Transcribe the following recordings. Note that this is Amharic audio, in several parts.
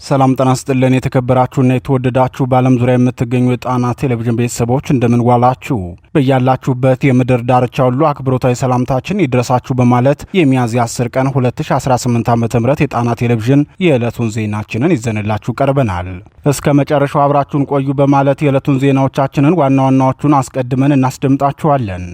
ሰላም ጤና ይስጥልን የተከበራችሁና የተወደዳችሁ በዓለም ዙሪያ የምትገኙ የጣና ቴሌቪዥን ቤተሰቦች እንደምን ዋላችሁ? በያላችሁበት የምድር ዳርቻ ሁሉ አክብሮታዊ ሰላምታችን ይድረሳችሁ በማለት የሚያዝያ 10 ቀን 2018 ዓ.ም የጣና ቴሌቪዥን የዕለቱን ዜናችንን ይዘንላችሁ ቀርበናል። እስከ መጨረሻው አብራችሁን ቆዩ በማለት የዕለቱን ዜናዎቻችንን ዋና ዋናዎቹን አስቀድመን እናስደምጣችኋለን።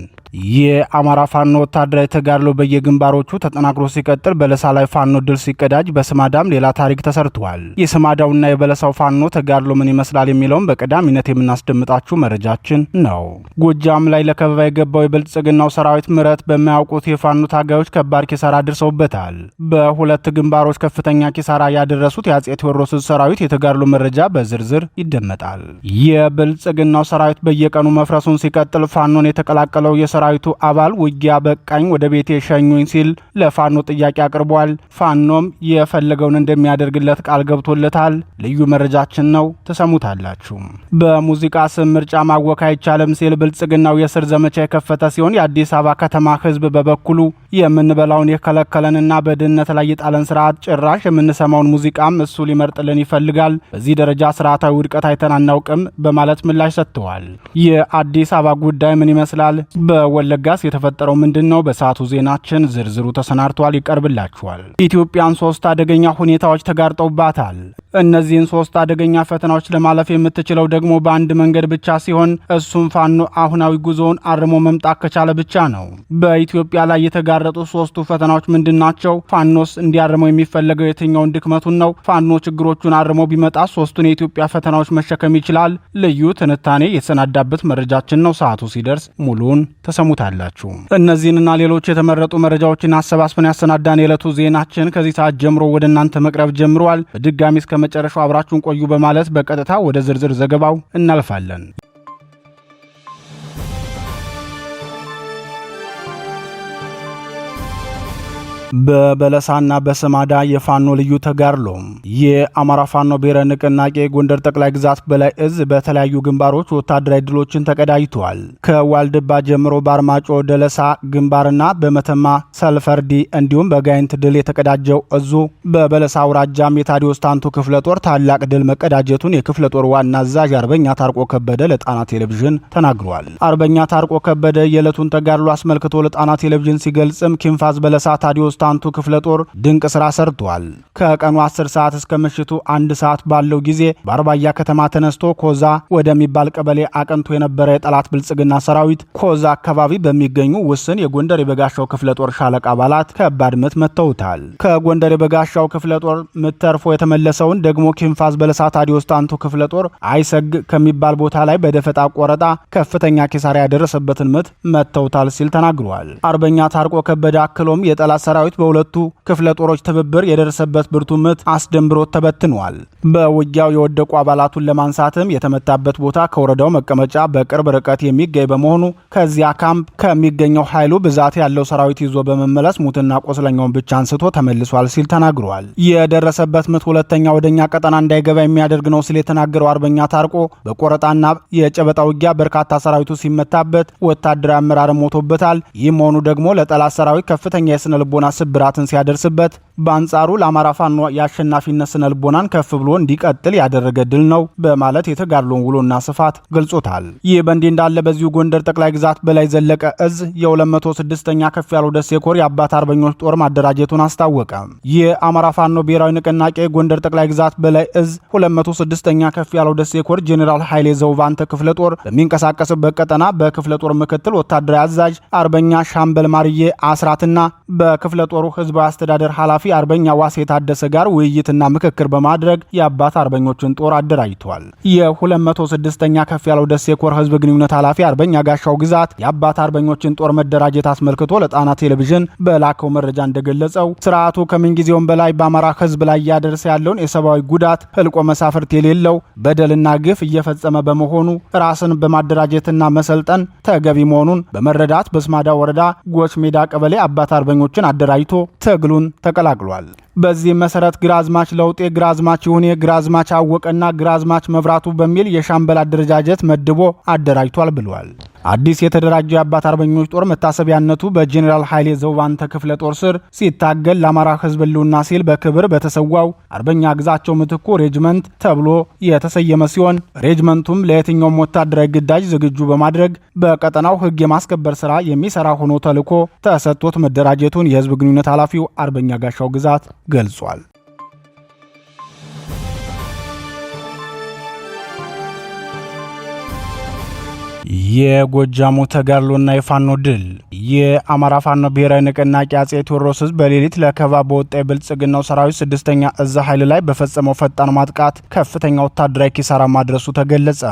የአማራ ፋኖ ወታደራዊ ተጋድሎ በየግንባሮቹ ተጠናክሮ ሲቀጥል በለሳ ላይ ፋኖ ድል ሲቀዳጅ በስማዳም ሌላ ታሪክ ተሰርቷል። የስማዳውና የበለሳው ፋኖ ተጋድሎ ምን ይመስላል የሚለውን በቀዳሚነት የምናስደምጣችሁ መረጃችን ነው። ጎጃም ላይ ለከበባ የገባው የብልጽግናው ሰራዊት ምረት በማያውቁት የፋኖ ታጋዮች ከባድ ኪሳራ አድርሰውበታል። በሁለት ግንባሮች ከፍተኛ ኪሳራ ያደረሱት የአጼ ቴዎድሮስ ሰራዊት የተጋድሎ መረጃ በዝርዝር ይደመጣል። የብልጽግናው ሰራዊት በየቀኑ መፍረሱን ሲቀጥል ፋኖን የተቀላቀለው የሰራዊቱ አባል ውጊያ በቃኝ ወደ ቤቴ ሸኙኝ ሲል ለፋኖ ጥያቄ አቅርቧል። ፋኖም የፈለገውን እንደሚያደርግለት ቃል ገብቶለታል። ልዩ መረጃችን ነው፣ ተሰሙታላችሁ። በሙዚቃ ስም ምርጫ ማወክ አይቻልም ሲል ብልጽግናው የስር ዘመቻ የከፈተ ሲሆን የአዲስ አበባ ከተማ ህዝብ በበኩሉ የምንበላውን የከለከለንና በድህነት ላይ የጣለን ስርዓት ጭራሽ የምንሰማውን ሙዚቃም እሱ ሊመርጥልን ይፈልጋል። በዚህ ደረጃ ስርዓታዊ ውድቀት አይተን አናውቅም በማለት ምላሽ ሰጥተዋል። የአዲስ አበባ ጉዳይ ምን ይመስላል? በወለጋስ የተፈጠረው ምንድነው? በሰዓቱ ዜናችን ዝርዝሩ ተሰናድቷል፣ ይቀርብላችኋል። ኢትዮጵያን 3 አደገኛ ሁኔታዎች ተጋርጠውባታል። እነዚህን 3 አደገኛ ፈተናዎች ለማለፍ የምትችለው ደግሞ በአንድ መንገድ ብቻ ሲሆን እሱም ፋኖ አሁናዊ ጉዞውን አርሞ መምጣት ከቻለ ብቻ ነው። በኢትዮጵያ ላይ የተጋረጡ 3ቱ ፈተናዎች ምንድናቸው? ፋኖስ እንዲያርመው የሚፈለገው የትኛውን ድክመቱን ነው? ፋኖ ችግሮቹን አርሞ ቢመጣ 3ቱን የኢትዮጵያ ፈተናዎች መሸከም ይችላል? ልዩ ትንታኔ የተሰናዳበት መረጃችን ነው። ሰዓቱ ሲደርስ ሙሉን ተሰሙታላችሁ። እነዚህንና ሌሎች የተመረጡ መረጃዎችን አሰባስበን ያሰናዳን የዕለቱ ዜናችን ከዚህ ሰዓት ጀምሮ ወደ እናንተ መቅረብ ጀምሯል። በድጋሚ እስከ መጨረሻው አብራችሁን ቆዩ በማለት በቀጥታ ወደ ዝርዝር ዘገባው እናልፋለን። በበለሳና በስማዳ የፋኖ ልዩ ተጋድሎ የአማራ ፋኖ ብሔራዊ ንቅናቄ ጎንደር ጠቅላይ ግዛት በላይ እዝ በተለያዩ ግንባሮች ወታደራዊ ድሎችን ተቀዳጅቷል። ከዋልድባ ጀምሮ በአርማጮ ደለሳ ግንባርና በመተማ ሰልፈርዲ እንዲሁም በጋይንት ድል የተቀዳጀው እዙ በበለሳ አውራጃም የታዲዮስ ታንቱ ክፍለ ጦር ታላቅ ድል መቀዳጀቱን የክፍለ ጦር ዋና አዛዥ አርበኛ ታርቆ ከበደ ለጣና ቴሌቪዥን ተናግሯል። አርበኛ ታርቆ ከበደ የዕለቱን ተጋድሎ አስመልክቶ ለጣና ቴሌቪዥን ሲገልጽም ኪንፋዝ በለሳ ታዲዮስ ታንቱ ክፍለ ጦር ድንቅ ስራ ሰርቷል። ከቀኑ 10 ሰዓት እስከ ምሽቱ 1 ሰዓት ባለው ጊዜ በአርባያ ከተማ ተነስቶ ኮዛ ወደሚባል ቀበሌ አቅንቶ የነበረ የጠላት ብልጽግና ሰራዊት ኮዛ አካባቢ በሚገኙ ውስን የጎንደር የበጋሻው ክፍለ ጦር ሻለቃ አባላት ከባድ ምት መተውታል። ከጎንደር የበጋሻው ክፍለ ጦር ምት ተርፎ የተመለሰውን ደግሞ ኪንፋዝ በለሳ ታዲዮስ ታንቱ ክፍለ ጦር አይሰግ ከሚባል ቦታ ላይ በደፈጣ ቆረጣ ከፍተኛ ኪሳራ ያደረሰበትን ምት መተውታል ሲል ተናግሯል። አርበኛ ታርቆ ከበደ አክሎም የጠላት ሰራዊት በሁለቱ ክፍለ ጦሮች ትብብር የደረሰበት ብርቱ ምት አስደንብሮት ተበትኗል። በውጊያው የወደቁ አባላቱን ለማንሳትም የተመታበት ቦታ ከወረዳው መቀመጫ በቅርብ ርቀት የሚገኝ በመሆኑ ከዚያ ካምፕ ከሚገኘው ኃይሉ ብዛት ያለው ሰራዊት ይዞ በመመለስ ሙትና ቆስለኛውን ብቻ አንስቶ ተመልሷል ሲል ተናግሯል። የደረሰበት ምት ሁለተኛ ወደኛ ቀጠና እንዳይገባ የሚያደርግ ነው ሲል የተናገረው አርበኛ ታርቆ በቆረጣና የጨበጣ ውጊያ በርካታ ሰራዊቱ ሲመታበት ወታደራዊ አመራር ሞቶበታል። ይህ መሆኑ ደግሞ ለጠላት ሰራዊት ከፍተኛ የስነ ልቦና ስብራትን ሲያደርስበት በአንጻሩ ለአማራ ፋኖ የአሸናፊነት ስነ ልቦናን ከፍ ብሎ እንዲቀጥል ያደረገ ድል ነው በማለት የተጋድሎን ውሎና ስፋት ገልጾታል። ይህ በእንዲህ እንዳለ በዚሁ ጎንደር ጠቅላይ ግዛት በላይ ዘለቀ እዝ የ206ኛ ከፍ ያለው ደሴ ኮር የአባት አርበኞች ጦር ማደራጀቱን አስታወቀ። የአማራ ፋኖ ብሔራዊ ንቅናቄ ጎንደር ጠቅላይ ግዛት በላይ እዝ 206ኛ ከፍ ያለው ደሴ ኮር ጄኔራል ኃይሌ ዘውባንተ ክፍለ ጦር በሚንቀሳቀስበት ቀጠና በክፍለ ጦር ምክትል ወታደራዊ አዛዥ አርበኛ ሻምበል ማርዬ አስራትና በክፍለ ጦሩ ህዝባዊ አስተዳደር ኃላፊ አርበኛ ዋሴ ታደሰ ጋር ውይይትና ምክክር በማድረግ የአባት አርበኞችን ጦር አደራጅቷል። የ206ኛ ከፍ ያለው ደሴ ኮር ህዝብ ግንኙነት ኃላፊ አርበኛ ጋሻው ግዛት የአባት አርበኞችን ጦር መደራጀት አስመልክቶ ለጣና ቴሌቪዥን በላከው መረጃ እንደገለጸው ስርዓቱ ከምንጊዜውም በላይ በአማራ ህዝብ ላይ እያደረሰ ያለውን የሰብአዊ ጉዳት ህልቆ መሳፍርት የሌለው በደልና ግፍ እየፈጸመ በመሆኑ ራስን በማደራጀትና መሰልጠን ተገቢ መሆኑን በመረዳት በስማዳ ወረዳ ጎች ሜዳ ቀበሌ አባት አርበኞችን አደራጅቶ ትግሉን ተቀላቅሏል። በዚህ መሰረት ግራዝማች ለውጤ፣ ግራዝማች ይሁኔ፣ ግራዝማች አወቀና ግራዝማች መብራቱ በሚል የሻምበል አደረጃጀት መድቦ አደራጅቷል ብሏል። አዲስ የተደራጀው የአባት አርበኞች ጦር መታሰቢያነቱ በጄኔራል ኃይሌ ዘውባንተ ክፍለ ጦር ስር ሲታገል ለአማራ ህዝብ ህልውና ሲል በክብር በተሰዋው አርበኛ ግዛቸው ምትኩ ሬጅመንት ተብሎ የተሰየመ ሲሆን ሬጅመንቱም ለየትኛውም ወታደራዊ ግዳጅ ዝግጁ በማድረግ በቀጠናው ህግ የማስከበር ስራ የሚሰራ ሆኖ ተልኮ ተሰጥቶት መደራጀቱን የህዝብ ግንኙነት ኃላፊው አርበኛ ጋሻው ግዛት ገልጿል። የጎጃሙ ተጋድሎና የፋኖ ድል። የአማራ ፋኖ ብሔራዊ ንቅናቄ አጼ ቴዎድሮስ ህዝብ በሌሊት ለከበባ በወጣ የብልጽግናው ሰራዊት 6ኛ እዝ ኃይል ላይ በፈጸመው ፈጣን ማጥቃት ከፍተኛ ወታደራዊ ኪሳራ ማድረሱ ተገለጸ።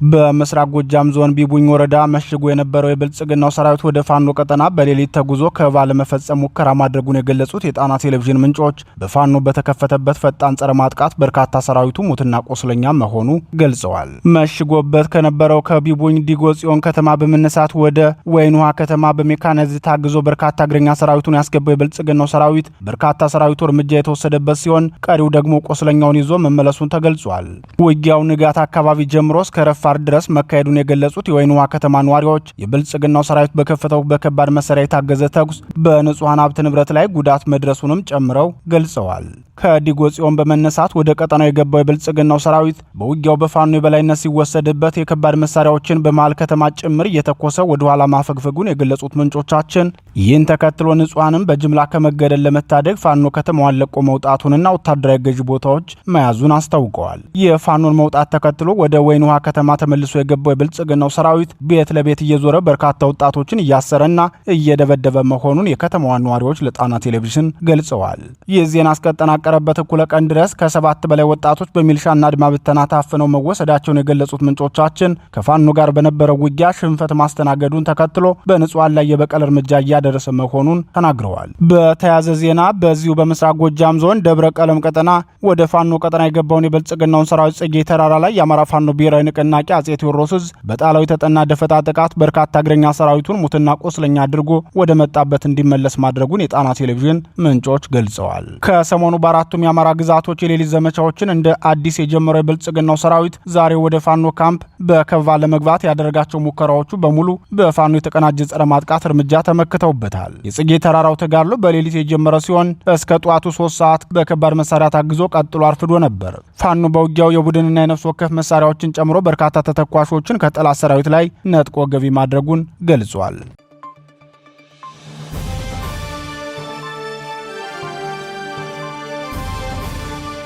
በምስራቅ ጎጃም ዞን ቢቡኝ ወረዳ መሽጎ የነበረው የብልጽግናው ሰራዊት ወደ ፋኖ ቀጠና በሌሊት ተጉዞ ከበባ ለመፈጸም ሙከራ ማድረጉን የገለጹት የጣና ቴሌቪዥን ምንጮች በፋኖ በተከፈተበት ፈጣን ጸረ ማጥቃት በርካታ ሰራዊቱ ሙትና ቆስለኛ መሆኑ ገልጸዋል። መሽጎበት ከነበረው ከቢቡኝ ዲጎ ጽዮን ከተማ በመነሳት ወደ ወይንውሃ ከተማ በሜካናይዝድ ታግዞ በርካታ እግረኛ ሰራዊቱን ያስገባው የብልጽግናው ሰራዊት በርካታ ሰራዊቱ እርምጃ የተወሰደበት ሲሆን ቀሪው ደግሞ ቆስለኛውን ይዞ መመለሱን ተገልጿል። ውጊያው ንጋት አካባቢ ጀምሮ እስከ ረፋድ ድረስ መካሄዱን የገለጹት የወይንውሃ ከተማ ነዋሪዎች የብልጽግናው ሰራዊት በከፈተው በከባድ መሳሪያ የታገዘ ተኩስ በንጹሃን ሀብት ንብረት ላይ ጉዳት መድረሱንም ጨምረው ገልጸዋል። ከዲጎ ጽዮን በመነሳት ወደ ቀጠናው የገባው የብልጽግናው ሰራዊት በውጊያው በፋኖ የበላይነት ሲወሰድበት የከባድ መሳሪያዎችን በመሃል ከተማ ጭምር እየተኮሰ ወደ ኋላ ማፈግፈጉን የገለጹት ምንጮቻችን ይህን ተከትሎ ንጹሃንም በጅምላ ከመገደል ለመታደግ ፋኖ ከተማዋን ለቆ መውጣቱንና ወታደራዊ ገዥ ቦታዎች መያዙን አስታውቀዋል። የፋኖን መውጣት ተከትሎ ወደ ወይንውሃ ከተማ ተመልሶ የገባው የብልጽግናው ሰራዊት ቤት ለቤት እየዞረ በርካታ ወጣቶችን እያሰረና እየደበደበ መሆኑን የከተማዋ ነዋሪዎች ለጣና ቴሌቪዥን ገልጸዋል። ይህ ዜና እስከተጠናቀረበት እኩለ ቀን ድረስ ከ7 በላይ ወጣቶች በሚልሻና አድማ ብተና ታፍነው መወሰዳቸውን የገለጹት ምንጮቻችን ከፋኖ ጋር በነበረው ውጊያ ሽንፈት ማስተናገዱን ተከትሎ በንጹሃን ላይ የበቀል እርምጃ እያደረሰ መሆኑን ተናግረዋል። በተያያዘ ዜና በዚሁ በምስራቅ ጎጃም ዞን ደብረ ቀለም ቀጠና ወደ ፋኖ ቀጠና የገባውን የብልጽግናውን ሰራዊት ጽጌ ተራራ ላይ የአማራ ፋኖ ብሔራዊ ንቅናቄ አጼ ቴዎድሮስ ህዝብ በጣለው የተጠና ደፈጣ ጥቃት በርካታ እግረኛ ሰራዊቱን ሙትና ቆስለኛ አድርጎ ወደ መጣበት እንዲመለስ ማድረጉን የጣና ቴሌቪዥን ምንጮች ገልጸዋል። ከሰሞኑ በአራቱም የአማራ ግዛቶች የሌሊት ዘመቻዎችን እንደ አዲስ የጀመረው የብልጽግናው ሰራዊት ዛሬ ወደ ፋኖ ካምፕ በከበባ ለመግባት ያደረጋቸው ሙከራዎቹ በሙሉ በፋኖ የተቀናጀ ጸረ ማጥቃት እርምጃ ተመክተውበታል። የጽጌ ተራራው ተጋድሎ በሌሊት የጀመረ ሲሆን እስከ ጠዋቱ 3 ሰዓት በከባድ መሳሪያ ታግዞ ቀጥሎ አርፍዶ ነበር። ፋኖ በውጊያው የቡድንና የነፍስ ወከፍ መሳሪያዎችን ጨምሮ በርካታ ተተኳሾችን ከጠላት ሰራዊት ላይ ነጥቆ ገቢ ማድረጉን ገልጿል።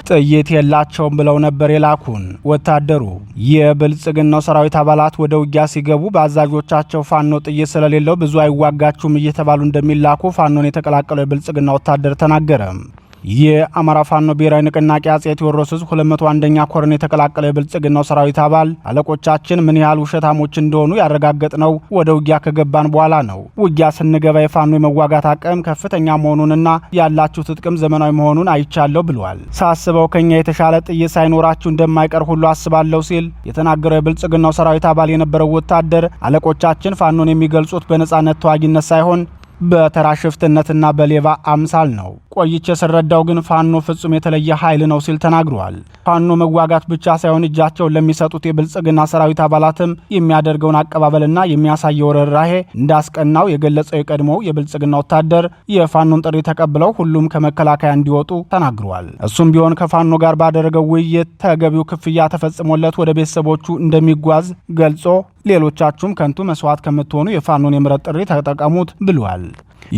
ጥይት የላቸውም ብለው ነበር የላኩን ወታደሩ። የብልጽግናው ሰራዊት አባላት ወደ ውጊያ ሲገቡ በአዛዦቻቸው ፋኖ ጥይት ስለሌለው ብዙ አይዋጋችሁም እየተባሉ እንደሚላኩ ፋኖን የተቀላቀለው የብልጽግና ወታደር ተናገረ። የአማራ ፋኖ ብሔራዊ ንቅናቄ አጼ ቴዎድሮስ ህዝብ 201ኛ ኮርን የተቀላቀለ የብልጽግናው ሰራዊት አባል አለቆቻችን ምን ያህል ውሸታሞች እንደሆኑ ያረጋገጥነው ወደ ውጊያ ከገባን በኋላ ነው። ውጊያ ስንገባ የፋኖ የመዋጋት አቅም ከፍተኛ መሆኑንና ያላችሁ ጥቅም ዘመናዊ መሆኑን አይቻለሁ ብሏል። ሳስበው ከኛ የተሻለ ጥይት ሳይኖራችሁ እንደማይቀር ሁሉ አስባለሁ ሲል የተናገረው የብልጽግናው ሰራዊት አባል የነበረው ወታደር አለቆቻችን ፋኖን የሚገልጹት በነጻነት ተዋጊነት ሳይሆን በተራ ሽፍትነትና በሌባ አምሳል ነው። ቆይቼ ስረዳው ግን ፋኖ ፍጹም የተለየ ኃይል ነው ሲል ተናግሯል። ፋኖ መዋጋት ብቻ ሳይሆን እጃቸውን ለሚሰጡት የብልጽግና ሰራዊት አባላትም የሚያደርገውን አቀባበልና የሚያሳየው ርህራሄ እንዳስቀናው የገለጸው የቀድሞው የብልጽግና ወታደር የፋኖን ጥሪ ተቀብለው ሁሉም ከመከላከያ እንዲወጡ ተናግሯል። እሱም ቢሆን ከፋኖ ጋር ባደረገው ውይይት ተገቢው ክፍያ ተፈጽሞለት ወደ ቤተሰቦቹ እንደሚጓዝ ገልጾ ሌሎቻችሁም ከንቱ መስዋዕት ከምትሆኑ የፋኖን የምሕረት ጥሪ ተጠቀሙት ብሏል።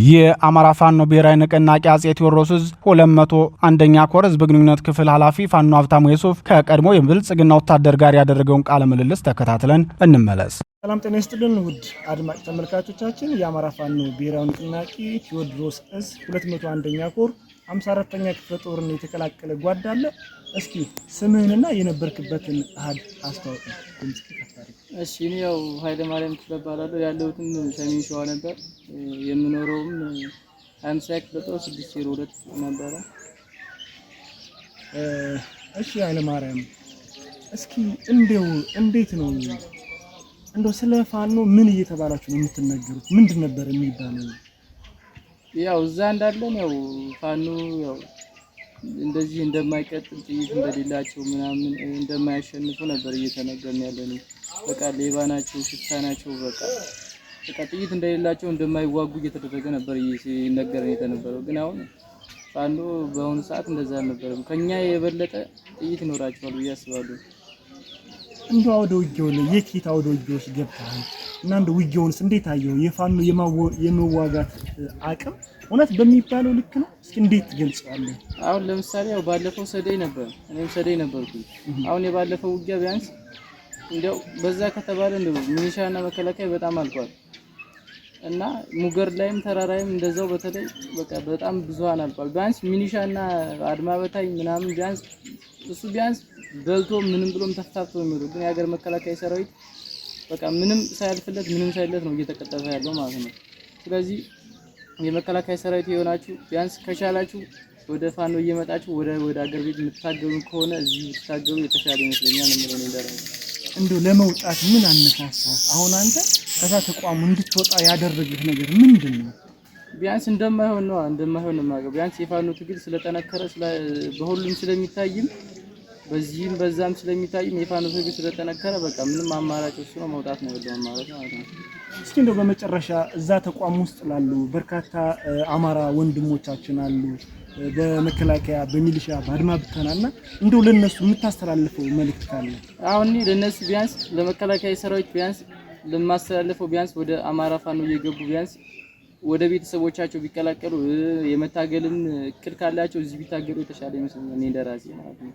የአማራ ፋኖ ብሔራዊ ንቅናቄ አጼ ቴዎድሮስ 201ኛ ኮር ህዝብ ግንኙነት ክፍል ኃላፊ ፋኖ ሀብታሙ የሱፍ ከቀድሞ የብልጽግና ወታደር ጋር ያደረገውን ቃለ ምልልስ ተከታትለን እንመለስ። ሰላም ጤና ይስጥልን ውድ አድማጭ ተመልካቾቻችን፣ የአማራ ፋኖ ብሔራዊ ንቅናቄ ቴዎድሮስ 201ኛ ኮር 54ኛ ክፍለ ጦርን የተቀላቀለ ጓድ አለ። እስኪ ስምህንና የነበርክበትን አሃድ አስተዋውቅ። እሺ ነው ኃይለ ማርያም ተባባላለሁ። ያለሁትም ሰሜን ሸዋ ነበር። የምኖረውም 50 ክፍለ ጦር 602 ነበር። እሺ ኃይለ ማርያም እስኪ እንዴት ነው ስለ ፋኖ ምን እየተባላችሁ ነው የምትነገሩት? ምንድን ነበር የሚባለው? ያው እዛ እንዳለን ያው ፋኖ ያው እንደዚህ እንደማይቀጥል ጥይት እንደሌላቸው ምናምን እንደማያሸንፉ ነበር እየተነገረን ያለነው። በቃ ሌባ ናቸው፣ ሽፍታ ናቸው፣ በቃ ጥይት እንደሌላቸው እንደማይዋጉ እየተደረገ ነበር ሲነገረን የተነበረው። ግን አሁን ፋኖ በአሁኑ ሰዓት እንደዛ አልነበረም። ከኛ የበለጠ ጥይት ይኖራቸዋል ብዬ አስባለሁ። እንደው አውደ ውጊያው ላይ የት አውደ ውጊያዎች ገብተሃል እና እንደው ውጊያውንስ እንዴት አየው? የፋኖ የመዋጋት አቅም እውነት በሚባለው ልክ ነው? እስኪ እንዴት ትገልጻለህ? አሁን ለምሳሌ ያው ባለፈው ሰደይ ነበር፣ እኔም ሰደይ ነበርኩኝ። አሁን የባለፈው ውጊያ ቢያንስ እንደው በዛ ከተባለ እንደው ሚሊሻና መከላከያ በጣም አልቋል እና ሙገር ላይም ተራራይም እንደዛው በተለይ በቃ በጣም ብዙሃን አልቋል። ቢያንስ ሚሊሻና አድማ በታይ ምናምን ቢያንስ በልቶ ምንም ብሎም ተፍታፍቶ የሚሉ ግን የሀገር መከላከያ ሰራዊት በቃ ምንም ሳይለት ነው እየተቀጠፈ ያለው ማለት ነው። ስለዚህ የመከላከያ ሰራዊት የሆናችሁ ቢያንስ ከቻላችሁ ወደ ፋኖ እየመጣችሁ ወደ ሀገር ቤት የምትታገሉ ከሆነ እዚህ ብትታገሉ የተሻለ ይመስለኛል ነው እንደራው። እንደው ለመውጣት ምን አነሳሳ? አሁን አንተ ከዛ ተቋሙ እንድትወጣ ያደረግህ ነገር ምንድነው? ቢያንስ እንደማይሆን ነው የማውቀው። ቢያንስ የፋኖ ትግል ስለጠነከረ በሁሉም ስለሚታይም በዚህም በዛም ስለሚታይም የፋኖ ትግል ስለጠነከረ በቃ ምንም አማራጭ እሱ ነው፣ መውጣት ነው ያለው አማራጭ ማለት ነው። እስኪ እንደው በመጨረሻ እዛ ተቋም ውስጥ ላሉ በርካታ አማራ ወንድሞቻችን አሉ፣ በመከላከያ በሚሊሻ በአድማ ብተናና እንደው ለነሱ የምታስተላልፈው መልእክት ካለ? አሁን ለነሱ ቢያንስ ለመከላከያ ሰራዊት ቢያንስ ለማስተላልፈው ቢያንስ ወደ አማራ ፋኖ እየገቡ ቢያንስ ወደ ቤተሰቦቻቸው ቢቀላቀሉ የመታገልም እቅድ ካላቸው እዚህ ቢታገሉ የተሻለ ይመስለኛል እኔ እንደራሴ ማለት ነው።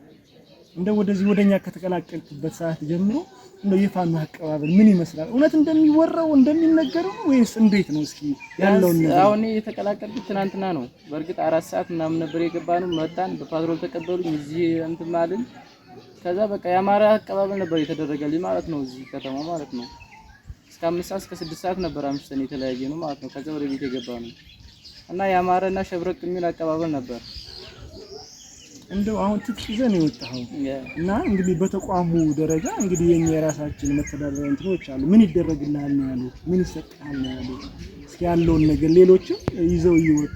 እንደው ወደኛ ከተቀላቀልኩበት ሰዓት ጀምሮ እንደው የፋኖ አቀባበል ምን ይመስላል? እውነት እንደሚወራው እንደሚነገረው ወይስ እንዴት ነው? እስኪ ያለው ነገር አሁን የተቀላቀልኩት ትናንትና ነው። በእርግጥ 4 ሰዓት ምናምን ነበር የገባነው። መጣን፣ በፓትሮል ተቀበሉኝ፣ እዚህ እንትን ማለት ከዛ በቃ የአማራ አቀባበል ነበር የተደረገልኝ ማለት ነው። እዚህ ከተማ ማለት ነው እስከ 5 ሰዓት እስከ 6 ሰዓት ነበር አምሽተን የተለያየ ነው ማለት ነው። ከዛ ወደ ቤት የገባነው እና የአማራና ሸብረቅ የሚል አቀባበል ነበር። እንደው አሁን ትጥቅ ይዘን የወጣው እና እንግዲህ በተቋሙ ደረጃ እንግዲህ የኛ የራሳችን መተዳደሪያ እንትኖች አሉ። ምን ይደረግልሃል ነው ያሉት? ምን ይሰጣል ነው ያሉት? እስኪ ያለውን ነገር ሌሎችም ይዘው ይወጡ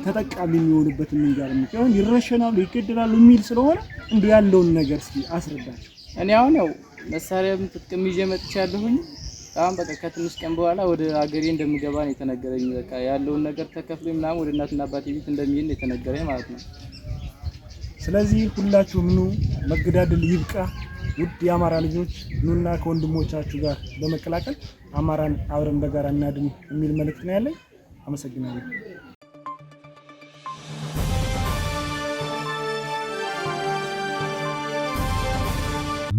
ተጠቃሚ የሚሆኑበት መንገድ ነው። ይረሸናሉ፣ ይገደላሉ የሚል ስለሆነ እንደው ያለውን ነገር እስኪ አስረዳቸው። እኔ አሁን ያው መሳሪያም ትጥቅም ይዤ መጥቻለሁኝ። አሁን በቃ ከትንሽ ቀን በኋላ ወደ አገሬ እንደምገባ ነው የተነገረኝ። በቃ ያለውን ነገር ተከፍሎኝ ምናምን ወደ እናትና አባቴ ቤት እንደሚሄድ ነው የተነገረኝ ማለት ነው። ስለዚህ ሁላችሁም ኑ፣ መገዳደል ይብቃ። ውድ የአማራ ልጆች ኑና ከወንድሞቻችሁ ጋር በመቀላቀል አማራን አብረን በጋራ እናድን የሚል መልእክት ነው ያለኝ። አመሰግናለሁ።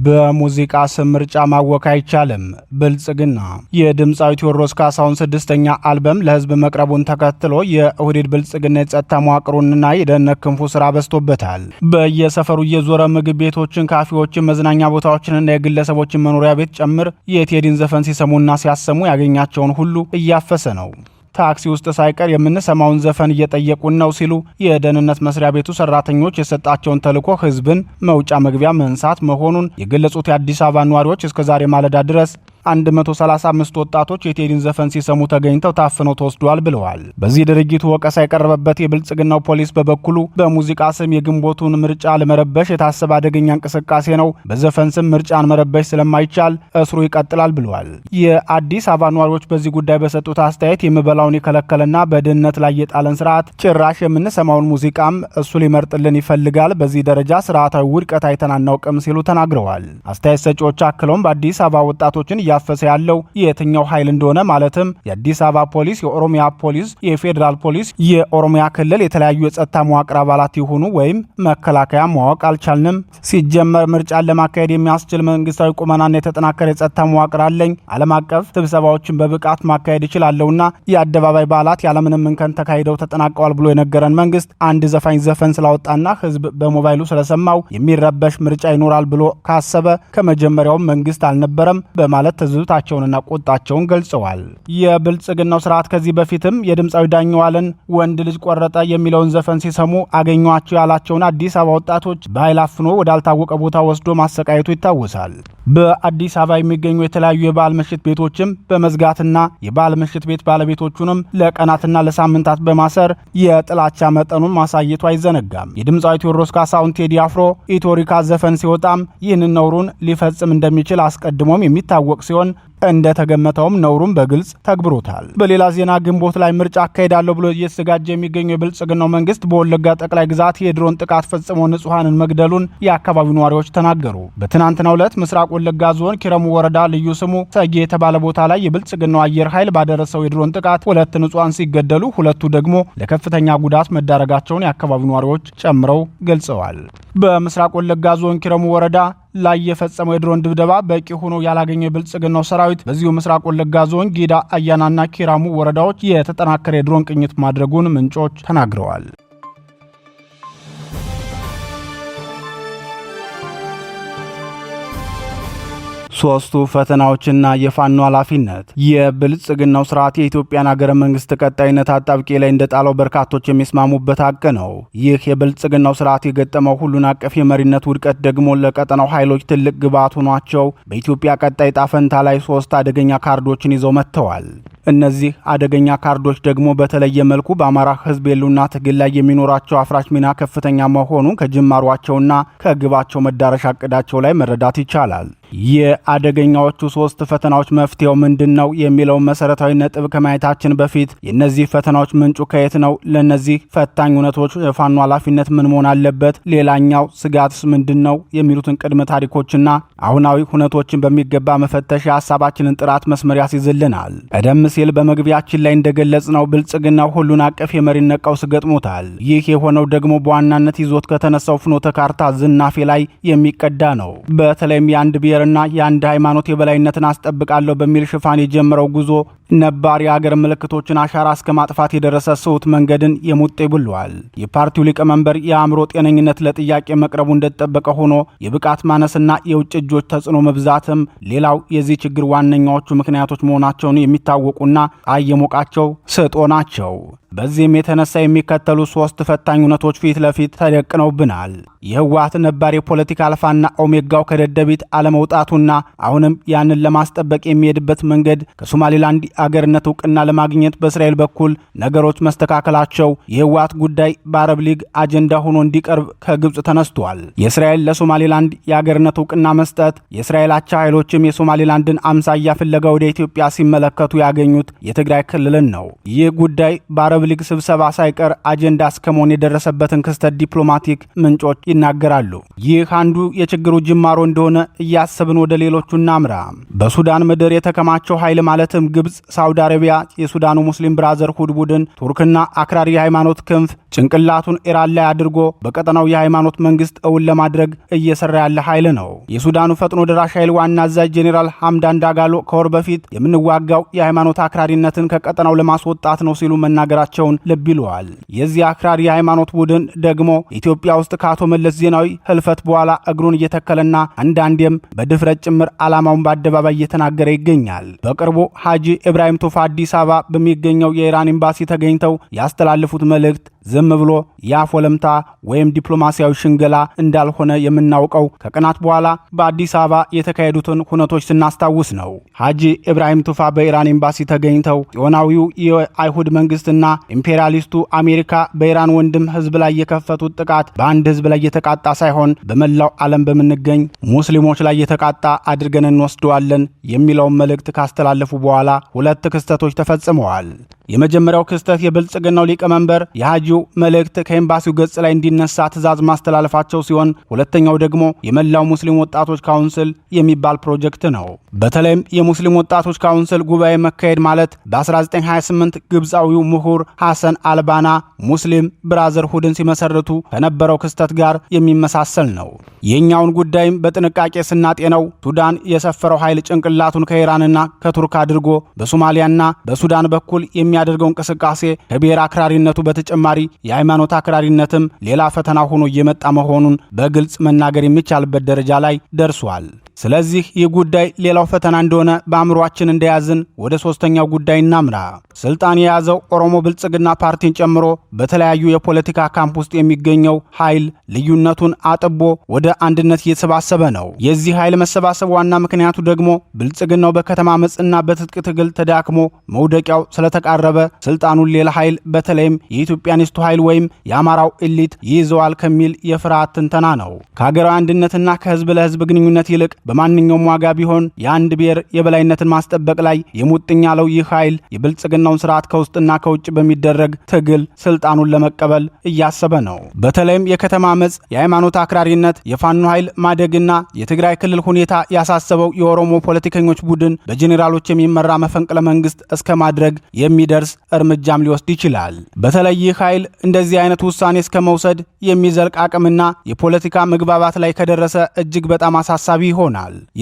በሙዚቃ ስም ምርጫ ማወክ አይቻልም። ብልጽግና የድምፃዊ ቴዎድሮስ ካሳሁን 6ኛ አልበም ለህዝብ መቅረቡን ተከትሎ የኦህዴድ ብልጽግና የጸጥታ መዋቅሩንና የደህንነት ክንፉ ስራ በዝቶበታል። በየሰፈሩ እየዞረ ምግብ ቤቶችን፣ ካፌዎችን፣ መዝናኛ ቦታዎችንና የግለሰቦችን መኖሪያ ቤት ጭምር የቴዲን ዘፈን ሲሰሙና ሲያሰሙ ያገኛቸውን ሁሉ እያፈሰ ነው። ታክሲ ውስጥ ሳይቀር የምንሰማውን ዘፈን እየጠየቁን ነው ሲሉ የደህንነት መስሪያ ቤቱ ሰራተኞች የሰጣቸውን ተልዕኮ ህዝብን መውጫ መግቢያ መንሳት መሆኑን የገለጹት የአዲስ አበባ ነዋሪዎች እስከዛሬ ማለዳ ድረስ 135 ወጣቶች የቴዲን ዘፈን ሲሰሙ ተገኝተው ታፍነው ተወስደዋል ብለዋል። በዚህ ድርጊቱ ወቀሳ የቀረበበት የብልጽግናው ፖሊስ በበኩሉ በሙዚቃ ስም የግንቦቱን ምርጫ ለመረበሽ የታሰበ አደገኛ እንቅስቃሴ ነው፣ በዘፈን ስም ምርጫን መረበሽ ስለማይቻል እስሩ ይቀጥላል ብለዋል። የአዲስ አበባ ነዋሪዎች በዚህ ጉዳይ በሰጡት አስተያየት የምበላውን የከለከለና በድህነት ላይ የጣለን ስርዓት ጭራሽ የምንሰማውን ሙዚቃም እሱ ሊመርጥልን ይፈልጋል፣ በዚህ ደረጃ ስርዓታዊ ውድቀት አይተን አናውቅም ሲሉ ተናግረዋል። አስተያየት ሰጪዎች አክለውም በአዲስ አበባ ወጣቶችን እያፈሰ ያለው የትኛው ኃይል እንደሆነ ማለትም የአዲስ አበባ ፖሊስ፣ የኦሮሚያ ፖሊስ፣ የፌዴራል ፖሊስ፣ የኦሮሚያ ክልል የተለያዩ የጸጥታ መዋቅር አባላት ይሁኑ ወይም መከላከያ ማወቅ አልቻልንም። ሲጀመር ምርጫን ለማካሄድ የሚያስችል መንግስታዊ ቁመናና የተጠናከረ የጸጥታ መዋቅር አለኝ። ዓለም አቀፍ ስብሰባዎችን በብቃት ማካሄድ እችላለሁና የአደባባይ በዓላት ያለምንም እንከን ተካሂደው ተጠናቀዋል ብሎ የነገረን መንግስት አንድ ዘፋኝ ዘፈን ስላወጣና ህዝብ በሞባይሉ ስለሰማው የሚረበሽ ምርጫ ይኖራል ብሎ ካሰበ ከመጀመሪያውም መንግስት አልነበረም በማለት ትዝብታቸውንና ቁጣቸውን ገልጸዋል። የብልጽግናው ስርዓት ከዚህ በፊትም የድምፃዊ ዳኘዋልን ወንድ ልጅ ቆረጠ የሚለውን ዘፈን ሲሰሙ አገኟቸው ያላቸውን አዲስ አበባ ወጣቶች በኃይል አፍኖ ወዳልታወቀ ቦታ ወስዶ ማሰቃየቱ ይታወሳል። በአዲስ አበባ የሚገኙ የተለያዩ የበዓል ምሽት ቤቶችም በመዝጋትና የበዓል ምሽት ቤት ባለቤቶቹንም ለቀናትና ለሳምንታት በማሰር የጥላቻ መጠኑን ማሳየቱ አይዘነጋም። የድምፃዊ ቴዎድሮስ ካሳሁን ቴዲ አፍሮ ኢትዮሪካ ዘፈን ሲወጣም ይህንን ነውሩን ሊፈጽም እንደሚችል አስቀድሞም የሚታወቅ ሲሆን እንደተገመተውም ነውሩን በግልጽ ተግብሮታል። በሌላ ዜና ግንቦት ላይ ምርጫ አካሄዳለሁ ብሎ እየተዘጋጀ የሚገኘው የብልጽግናው መንግስት በወለጋ ጠቅላይ ግዛት የድሮን ጥቃት ፈጽሞ ንጹሐንን መግደሉን የአካባቢው ነዋሪዎች ተናገሩ። በትናንትናው ዕለት ምስራቅ ወለጋ ዞን ኪረሙ ወረዳ ልዩ ስሙ ሰጌ የተባለ ቦታ ላይ የብልጽግናው አየር ኃይል ባደረሰው የድሮን ጥቃት 2 ንጹሐን ሲገደሉ 2ቱ ደግሞ ለከፍተኛ ጉዳት መዳረጋቸውን የአካባቢው ነዋሪዎች ጨምረው ገልጸዋል። በምስራቅ ወለጋ ዞን ኪረሙ ወረዳ ላይ የፈጸመው የድሮን ድብደባ በቂ ሆኖ ያላገኘው የብልጽግናው ሰራዊት በዚሁ ምስራቅ ወለጋ ዞን ጊዳ አያናና ኪራሙ ወረዳዎች የተጠናከረ የድሮን ቅኝት ማድረጉን ምንጮች ተናግረዋል። ሶስቱ ፈተናዎችና የፋኖ ኃላፊነት። የብልጽግናው ስርዓት የኢትዮጵያን ሀገረ መንግስት ቀጣይነት አጣብቄ ላይ እንደጣለው በርካቶች የሚስማሙበት ሀቅ ነው። ይህ የብልጽግናው ስርዓት የገጠመው ሁሉን አቀፍ የመሪነት ውድቀት ደግሞ ለቀጠናው ኃይሎች ትልቅ ግብዓት ሆኗቸው በኢትዮጵያ ቀጣይ ጣፈንታ ላይ 3 አደገኛ ካርዶችን ይዘው መጥተዋል። እነዚህ አደገኛ ካርዶች ደግሞ በተለየ መልኩ በአማራ ህዝብ የሉና ትግል ላይ የሚኖራቸው አፍራሽ ሚና ከፍተኛ መሆኑ ከጅማሯቸውና ከግባቸው መዳረሻ እቅዳቸው ላይ መረዳት ይቻላል። የአደገኛዎቹ 3 ፈተናዎች መፍትሄው ምንድነው የሚለውን መሰረታዊ ነጥብ ከማየታችን በፊት የእነዚህ ፈተናዎች ምንጩ ከየት ነው? ለእነዚህ ፈታኝ እውነቶች የፋኖ ኃላፊነት ምን መሆን አለበት? ሌላኛው ስጋትስ ምንድነው? የሚሉትን ቅድመ ታሪኮችና አሁናዊ ሁነቶችን በሚገባ መፈተሽ የሀሳባችንን ጥራት መስመር ያስይዝልናል። ቀደም ሲል በመግቢያችን ላይ እንደገለጽነው ብልጽግናው ሁሉን አቀፍ የመሪነት ቀውስ ገጥሞታል። ይህ የሆነው ደግሞ በዋናነት ይዞት ከተነሳው ፍኖተ ካርታ ዝናፌ ላይ የሚቀዳ ነው። በተለይም የአንድ ብሔርና የአንድ ሃይማኖት የበላይነትን አስጠብቃለሁ በሚል ሽፋን የጀመረው ጉዞ ነባር የሀገር ምልክቶችን አሻራ እስከ ማጥፋት የደረሰ ስውት መንገድን የሙጤ ብሏል። የፓርቲው ሊቀመንበር የአእምሮ ጤነኝነት ለጥያቄ መቅረቡ እንደተጠበቀ ሆኖ የብቃት ማነስና የውጭ እጆች ተጽዕኖ መብዛትም ሌላው የዚህ ችግር ዋነኛዎቹ ምክንያቶች መሆናቸውን የሚታወቁና አየሞቃቸው ስጦ ናቸው። በዚህም የተነሳ የሚከተሉ 3 ፈታኝ እውነቶች ፊት ለፊት ተደቅነውብናል። የህወሓት ነባር የፖለቲካ አልፋና ኦሜጋው ከደደቢት አለመውጣቱና አሁንም ያንን ለማስጠበቅ የሚሄድበት መንገድ ከሶማሌላንድ አገርነት እውቅና ለማግኘት በእስራኤል በኩል ነገሮች መስተካከላቸው የህወሓት ጉዳይ በአረብ ሊግ አጀንዳ ሆኖ እንዲቀርብ ከግብጽ ተነስቷል። የእስራኤል ለሶማሌላንድ የአገርነት እውቅና መስጠት፣ የእስራኤል አቻ ኃይሎችም የሶማሌላንድን አምሳያ ፍለጋ ወደ ኢትዮጵያ ሲመለከቱ ያገኙት የትግራይ ክልልን ነው። ይህ ጉዳይ በአረብ ሊግ ስብሰባ ሳይቀር አጀንዳ እስከመሆን የደረሰበትን ክስተት ዲፕሎማቲክ ምንጮች ይናገራሉ። ይህ አንዱ የችግሩ ጅማሮ እንደሆነ እያሰብን ወደ ሌሎቹ እናምራ። በሱዳን ምድር የተከማቸው ኃይል ማለትም ግብጽ፣ ሳውዲ አረቢያ፣ የሱዳኑ ሙስሊም ብራዘርሁድ ቡድን፣ ቱርክና አክራሪ የሃይማኖት ክንፍ ጭንቅላቱን ኢራን ላይ አድርጎ በቀጠናው የሃይማኖት መንግስት እውን ለማድረግ እየሰራ ያለ ኃይል ነው። የሱዳኑ ፈጥኖ ደራሽ ኃይል ዋና አዛዥ ጄኔራል ሐምዳን ዳጋሎ ከወር በፊት የምንዋጋው የሃይማኖት አክራሪነትን ከቀጠናው ለማስወጣት ነው ሲሉ መናገራቸውን ልብ ይለዋል። የዚህ አክራሪ የሃይማኖት ቡድን ደግሞ ኢትዮጵያ ውስጥ ከአቶ መለስ ዜናዊ ህልፈት በኋላ እግሩን እየተከለና አንዳንዴም በድፍረት ጭምር ዓላማውን በአደባባይ እየተናገረ ይገኛል። በቅርቡ ሐጂ ኢብራሂም ቱፋ አዲስ አበባ በሚገኘው የኢራን ኤምባሲ ተገኝተው ያስተላለፉት መልእክት ዝም ብሎ የአፍ ወለምታ ወይም ዲፕሎማሲያዊ ሽንገላ እንዳልሆነ የምናውቀው ከቀናት በኋላ በአዲስ አበባ የተካሄዱትን ሁነቶች ስናስታውስ ነው። ሐጂ ኢብራሂም ቱፋ በኢራን ኤምባሲ ተገኝተው ጽዮናዊው የአይሁድ መንግስትና ኢምፔሪያሊስቱ አሜሪካ በኢራን ወንድም ህዝብ ላይ የከፈቱት ጥቃት በአንድ ህዝብ ላይ የተቃጣ ሳይሆን በመላው ዓለም በምንገኝ ሙስሊሞች ላይ የተቃጣ አድርገን እንወስደዋለን የሚለውን መልእክት ካስተላለፉ በኋላ 2 ክስተቶች ተፈጽመዋል። የመጀመሪያው ክስተት የብልጽግናው ሊቀመንበር የሐጂው መልእክት ከኤምባሲው ገጽ ላይ እንዲነሳ ትዕዛዝ ማስተላለፋቸው ሲሆን፣ ሁለተኛው ደግሞ የመላው ሙስሊም ወጣቶች ካውንስል የሚባል ፕሮጀክት ነው። በተለይም የሙስሊም ወጣቶች ካውንስል ጉባኤ መካሄድ ማለት በ1928 ግብፃዊው ምሁር ሐሰን አልባና ሙስሊም ብራዘርሁድን ሲመሰርቱ ከነበረው ክስተት ጋር የሚመሳሰል ነው። የኛውን ጉዳይም በጥንቃቄ ስናጤነው ሱዳን የሰፈረው ኃይል ጭንቅላቱን ከኢራንና ከቱርክ አድርጎ በሶማሊያና በሱዳን በኩል የሚያደርገው እንቅስቃሴ ከብሔር አክራሪነቱ በተጨማሪ የሃይማኖት አክራሪነትም ሌላ ፈተና ሆኖ እየመጣ መሆኑን በግልጽ መናገር የሚቻልበት ደረጃ ላይ ደርሷል። ስለዚህ ይህ ጉዳይ ሌላው ፈተና እንደሆነ በአእምሯችን እንደያዝን ወደ ሶስተኛው ጉዳይ እናምራ። ስልጣን የያዘው ኦሮሞ ብልጽግና ፓርቲን ጨምሮ በተለያዩ የፖለቲካ ካምፕ ውስጥ የሚገኘው ኃይል ልዩነቱን አጥቦ ወደ አንድነት እየተሰባሰበ ነው። የዚህ ኃይል መሰባሰብ ዋና ምክንያቱ ደግሞ ብልጽግናው በከተማ አመጽና በትጥቅ ትግል ተዳክሞ መውደቂያው ስለተቃረበ ስልጣኑን ሌላ ኃይል በተለይም የኢትዮጵያኒስቱ ኃይል ወይም የአማራው ኤሊት ይይዘዋል ከሚል የፍርሃት ትንተና ነው። ከሀገራዊ አንድነትና ከህዝብ ለህዝብ ግንኙነት ይልቅ በማንኛውም ዋጋ ቢሆን የአንድ ብሔር የበላይነትን ማስጠበቅ ላይ የሙጥኝ ያለው ይህ ኃይል የብልጽግናውን ስርዓት ከውስጥና ከውጭ በሚደረግ ትግል ስልጣኑን ለመቀበል እያሰበ ነው። በተለይም የከተማ አመጽ፣ የሃይማኖት አክራሪነት፣ የፋኖ ኃይል ማደግና የትግራይ ክልል ሁኔታ ያሳሰበው የኦሮሞ ፖለቲከኞች ቡድን በጄኔራሎች የሚመራ መፈንቅለ መንግስት እስከ ማድረግ የሚደርስ እርምጃም ሊወስድ ይችላል። በተለይ ይህ ኃይል እንደዚህ አይነት ውሳኔ እስከ መውሰድ የሚዘልቅ አቅምና የፖለቲካ መግባባት ላይ ከደረሰ እጅግ በጣም አሳሳቢ ይሆናል።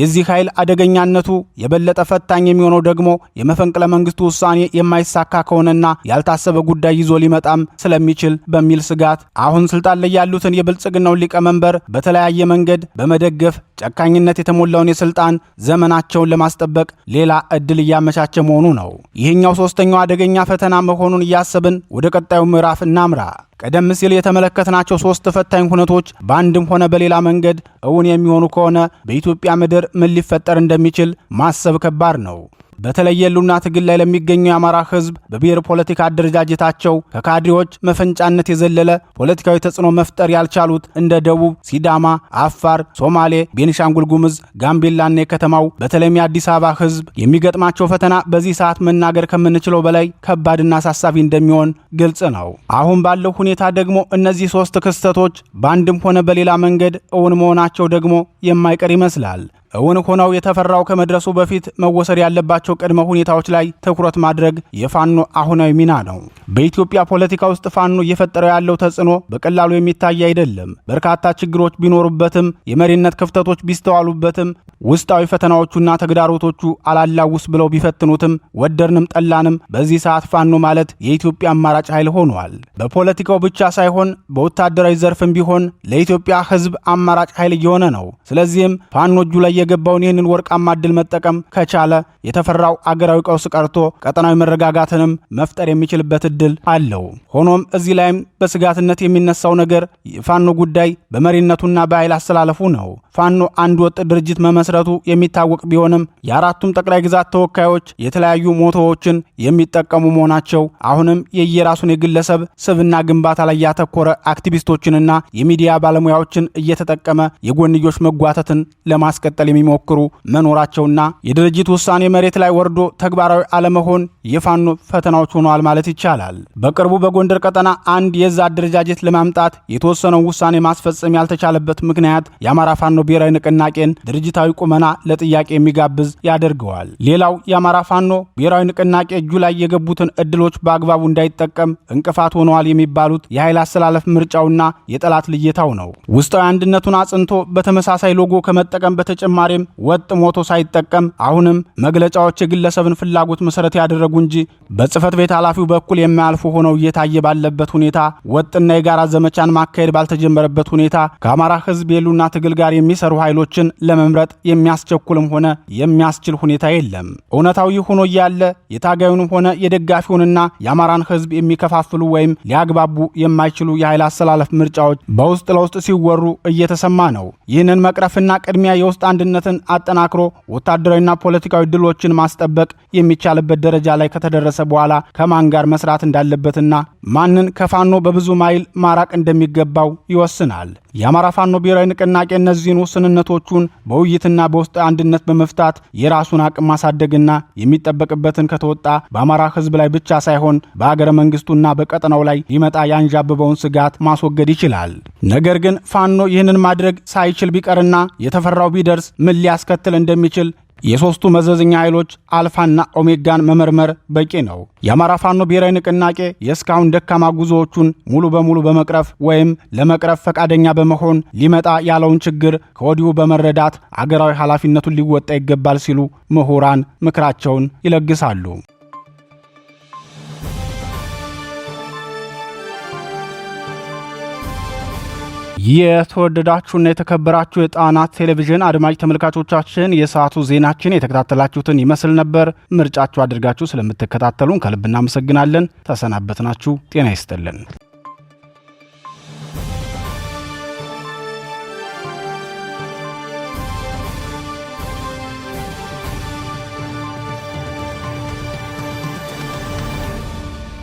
የዚህ ኃይል አደገኛነቱ የበለጠ ፈታኝ የሚሆነው ደግሞ የመፈንቅለ መንግስቱ ውሳኔ የማይሳካ ከሆነና ያልታሰበ ጉዳይ ይዞ ሊመጣም ስለሚችል በሚል ስጋት አሁን ስልጣን ላይ ያሉትን የብልጽግናውን ሊቀመንበር በተለያየ መንገድ በመደገፍ ጨካኝነት የተሞላውን የስልጣን ዘመናቸውን ለማስጠበቅ ሌላ እድል እያመቻቸ መሆኑ ነው። ይህኛው ሶስተኛው አደገኛ ፈተና መሆኑን እያሰብን ወደ ቀጣዩ ምዕራፍ እናምራ። ቀደም ሲል የተመለከትናቸው ሶስት ፈታኝ ሁነቶች በአንድም ሆነ በሌላ መንገድ እውን የሚሆኑ ከሆነ በኢትዮጵያ ምድር ምን ሊፈጠር እንደሚችል ማሰብ ከባድ ነው። በተለይ የሉና ትግል ላይ ለሚገኙ የአማራ ህዝብ በብሔር ፖለቲካ አደረጃጀታቸው ከካድሬዎች መፈንጫነት የዘለለ ፖለቲካዊ ተጽዕኖ መፍጠር ያልቻሉት እንደ ደቡብ፣ ሲዳማ፣ አፋር፣ ሶማሌ፣ ቤኒሻንጉል ጉሙዝ፣ ጋምቤላና የከተማው በተለይም የአዲስ አበባ ህዝብ የሚገጥማቸው ፈተና በዚህ ሰዓት መናገር ከምንችለው በላይ ከባድና አሳሳቢ እንደሚሆን ግልጽ ነው። አሁን ባለው ሁኔታ ደግሞ እነዚህ ሶስት ክስተቶች በአንድም ሆነ በሌላ መንገድ እውን መሆናቸው ደግሞ የማይቀር ይመስላል። እውን ሆነው የተፈራው ከመድረሱ በፊት መወሰድ ያለባቸው ቅድመ ሁኔታዎች ላይ ትኩረት ማድረግ የፋኖ አሁናዊ ሚና ነው። በኢትዮጵያ ፖለቲካ ውስጥ ፋኖ እየፈጠረው ያለው ተጽዕኖ በቀላሉ የሚታይ አይደለም። በርካታ ችግሮች ቢኖሩበትም፣ የመሪነት ክፍተቶች ቢስተዋሉበትም፣ ውስጣዊ ፈተናዎቹና ተግዳሮቶቹ አላላውስ ብለው ቢፈትኑትም ወደርንም ጠላንም በዚህ ሰዓት ፋኖ ማለት የኢትዮጵያ አማራጭ ኃይል ሆኗል። በፖለቲካው ብቻ ሳይሆን በወታደራዊ ዘርፍም ቢሆን ለኢትዮጵያ ህዝብ አማራጭ ኃይል እየሆነ ነው። ስለዚህም ፋኖ እጁ ላይ የገባውን ይህንን ወርቃማ ዕድል መጠቀም ከቻለ የተፈራው አገራዊ ቀውስ ቀርቶ ቀጠናዊ መረጋጋትንም መፍጠር የሚችልበት ዕድል አለው። ሆኖም እዚህ ላይም በስጋትነት የሚነሳው ነገር የፋኖ ጉዳይ በመሪነቱና በኃይል አስተላለፉ ነው። ፋኖ አንድ ወጥ ድርጅት መመስረቱ የሚታወቅ ቢሆንም የአራቱም ጠቅላይ ግዛት ተወካዮች የተለያዩ ሞቶዎችን የሚጠቀሙ መሆናቸው አሁንም የየራሱን የግለሰብ ስብና ግንባታ ላይ ያተኮረ አክቲቪስቶችንና የሚዲያ ባለሙያዎችን እየተጠቀመ የጎንዮሽ መጓተትን ለማስቀጠል የሚሞክሩ መኖራቸውና የድርጅት ውሳኔ መሬት ላይ ወርዶ ተግባራዊ አለመሆን የፋኖ ፈተናዎች ሆነዋል ማለት ይቻላል። በቅርቡ በጎንደር ቀጠና አንድ የዛ አደረጃጀት ለማምጣት የተወሰነው ውሳኔ ማስፈጸም ያልተቻለበት ምክንያት የአማራ ፋኖ ብሔራዊ ንቅናቄን ድርጅታዊ ቁመና ለጥያቄ የሚጋብዝ ያደርገዋል። ሌላው የአማራ ፋኖ ብሔራዊ ንቅናቄ እጁ ላይ የገቡትን እድሎች በአግባቡ እንዳይጠቀም እንቅፋት ሆነዋል የሚባሉት የኃይል አስተላለፍ ምርጫውና የጠላት ልየታው ነው። ውስጣዊ አንድነቱን አጽንቶ በተመሳሳይ ሎጎ ከመጠቀም በተጨማሪም ወጥ ሞቶ ሳይጠቀም አሁንም መግለጫዎች የግለሰብን ፍላጎት መሰረት ያደረጉ እንጂ በጽህፈት ቤት ኃላፊው በኩል የማያልፉ ሆነው እየታየ ባለበት ሁኔታ ወጥና የጋራ ዘመቻን ማካሄድ ባልተጀመረበት ሁኔታ ከአማራ ህዝብ የሉና ትግል ጋር የሚሰሩ ኃይሎችን ለመምረጥ የሚያስቸኩልም ሆነ የሚያስችል ሁኔታ የለም። እውነታዊ ሆኖ እያለ የታጋዩንም ሆነ የደጋፊውንና የአማራን ህዝብ የሚከፋፍሉ ወይም ሊያግባቡ የማይችሉ የኃይል አስተላለፍ ምርጫዎች በውስጥ ለውስጥ ሲወሩ እየተሰማ ነው። ይህንን መቅረፍና ቅድሚያ የውስጥ አንድነትን አጠናክሮ ወታደራዊና ፖለቲካዊ ድሎችን ማስጠበቅ የሚቻልበት ደረጃ ላይ ከተደረሰ በኋላ ከማን ጋር መስራት እንዳለበትና ማንን ከፋኖ በብዙ ማይል ማራቅ እንደሚገባው ይወስናል። የአማራ ፋኖ ብሔራዊ ንቅናቄ እነዚህን ውስንነቶቹን በውይይትና በውስጥ አንድነት በመፍታት የራሱን አቅም ማሳደግና የሚጠበቅበትን ከተወጣ በአማራ ህዝብ ላይ ብቻ ሳይሆን በአገረ መንግስቱና በቀጠናው ላይ ሊመጣ ያንዣበበውን ስጋት ማስወገድ ይችላል። ነገር ግን ፋኖ ይህንን ማድረግ ሳይችል ቢቀርና የተፈራው ቢደርስ ምን ሊያስከትል እንደሚችል የሶስቱ መዘዝኛ ኃይሎች አልፋና ኦሜጋን መመርመር በቂ ነው። የአማራ ፋኖ ብሔራዊ ንቅናቄ የእስካሁን ደካማ ጉዞዎቹን ሙሉ በሙሉ በመቅረፍ ወይም ለመቅረፍ ፈቃደኛ በመሆን ሊመጣ ያለውን ችግር ከወዲሁ በመረዳት አገራዊ ኃላፊነቱን ሊወጣ ይገባል ሲሉ ምሁራን ምክራቸውን ይለግሳሉ። የተወደዳችሁና የተከበራችሁ የጣና ቴሌቪዥን አድማጭ ተመልካቾቻችን የሰዓቱ ዜናችን የተከታተላችሁትን ይመስል ነበር። ምርጫችሁ አድርጋችሁ ስለምትከታተሉን ከልብ እናመሰግናለን። ተሰናበትናችሁ። ጤና ይስጥልን።